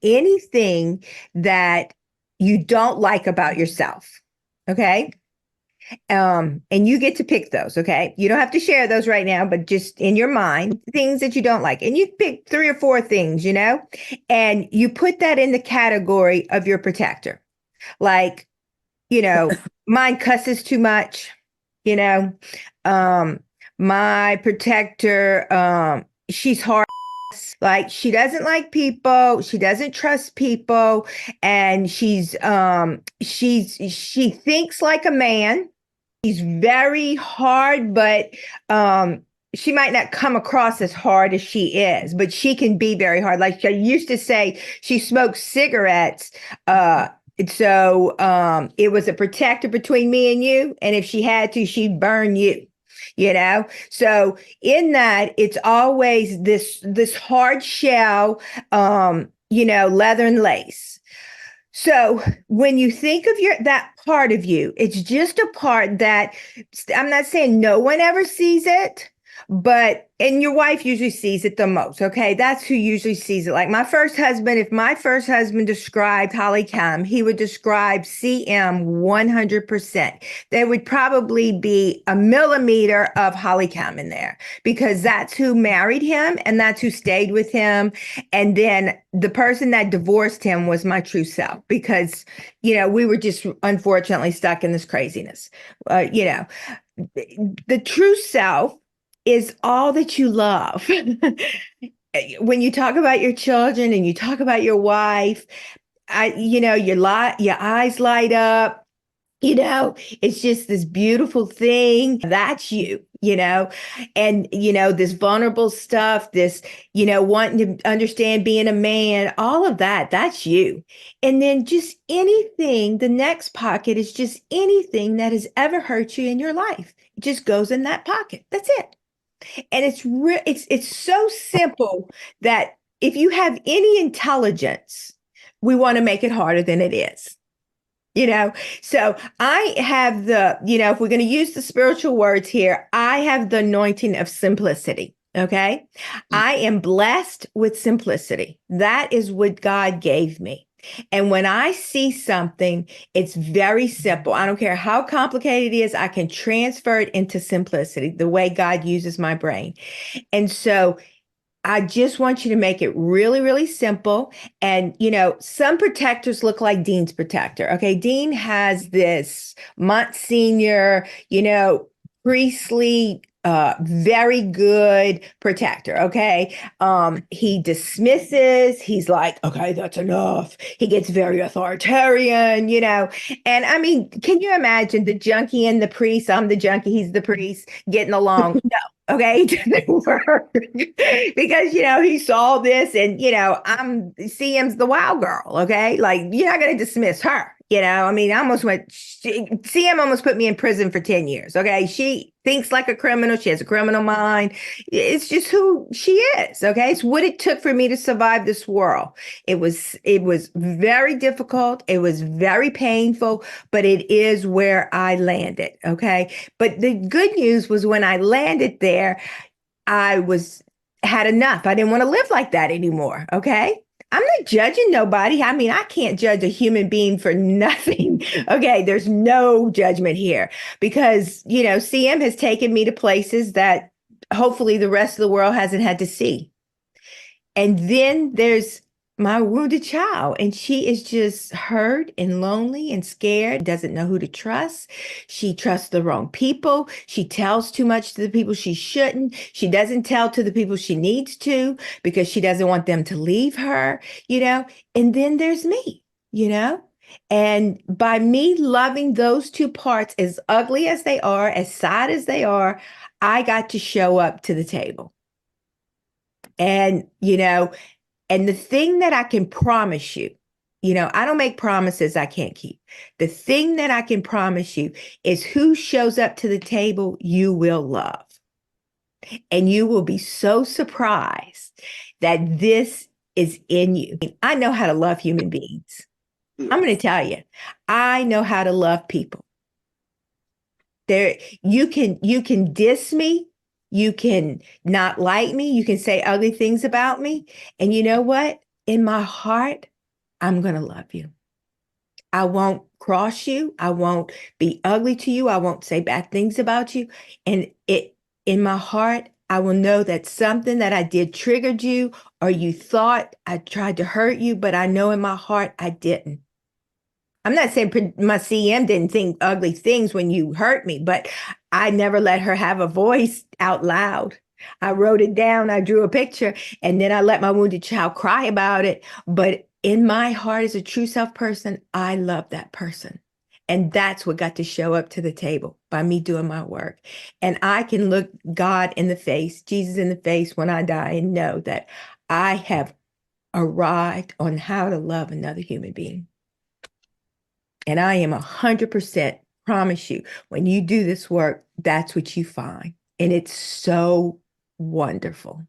anything that you don't like about yourself. Okay. And you get to pick those. Okay. You don't have to share those right now, but just in your mind, things that you don't like. And you pick 3 or 4 things, and you put that in the category of your protector. Like, mine cusses too much, you know, um, my protector, she's hard. Like she doesn't like people, she doesn't trust people, and she thinks like a man. She's very hard, but she might not come across as hard as she is, but she can be very hard. Like I used to say, she smokes cigarettes. It was a protector between me and you. And if she had to, she'd burn you. So in that, it's always this hard shell, leather and lace. So when you think of that part of you, it's just a part that I'm not saying no one ever sees it, and your wife usually sees it the most. Okay. That's who usually sees it. Like my first husband, if my first husband described HollyKem, he would describe CM 100%. There would probably be a millimeter of HollyKem in there because that's who married him and that's who stayed with him. And then the person that divorced him was my true self because, we were just unfortunately stuck in this craziness. The true self is all that you love. When you talk about your children and you talk about your wife, your eyes light up. It's just this beautiful thing. That's and this vulnerable stuff, this, wanting to understand being a man, all of that, that's you. And then just anything, the next pocket is just anything that has ever hurt you in your life. It just goes in that pocket. That's it. And it's so simple that if you have any intelligence, we want to make it harder than it is. So I have if we're going to use the spiritual words here, I have the anointing of simplicity. Okay. I am blessed with simplicity. That is what God gave me. And when I see something, it's very simple. I don't care how complicated it is. I can transfer it into simplicity, the way God uses my brain. And so I just want you to make it really, really simple. And, some protectors look like Dean's protector. Okay. Dean has this Monsignor, priestly, very good protector. Okay. He dismisses, he's like, okay, that's enough. He gets very authoritarian, and I mean, can you imagine the junkie and the priest? I'm the junkie, he's the priest getting along. No. Okay, it didn't work because he saw this, and I'm CM's the wild girl. Okay, like you're not going to dismiss her. I mean, CM almost put me in prison for 10 years. Okay, she thinks like a criminal. She has a criminal mind. It's just who she is. Okay, it's what it took for me to survive this world. It was very difficult. It was very painful, but it is where I landed. Okay, but the good news was when I landed there, had enough. I didn't want to live like that anymore. Okay. I'm not judging nobody. I mean, I can't judge a human being for nothing. Okay. There's no judgment here because, CM has taken me to places that hopefully the rest of the world hasn't had to see. And then there's my wounded child, and she is just hurt and lonely and scared, doesn't know who to trust. She trusts the wrong people. She tells too much to the people she shouldn't. She doesn't tell to the people she needs to because she doesn't want them to leave her, and then there's me, and by me loving those two parts, as ugly as they are, as sad as they are, I got to show up to the table. And, and the thing that I can promise you, I don't make promises I can't keep. The thing that I can promise you is who shows up to the table, you will love. And you will be so surprised that this is in you. I know how to love human beings. I'm going to tell you, I know how to love people. You can diss me. You can not like me. You can say ugly things about me. And you know what? in my heart, I'm going to love you. I won't cross you. I won't be ugly to you. I won't say bad things about you. And in my heart, I will know that something that I did triggered you, or you thought I tried to hurt you, but I know in my heart I didn't. I'm not saying my CM didn't think ugly things when you hurt me, but I never let her have a voice out loud. I wrote it down, I drew a picture, and then I let my wounded child cry about it. But in my heart, as a true self person, I love that person. And that's what got to show up to the table by me doing my work. And I can look God in the face, Jesus in the face when I die, and know that I have arrived on how to love another human being. And I am 100% promise you, when you do this work, that's what you find. And it's so wonderful.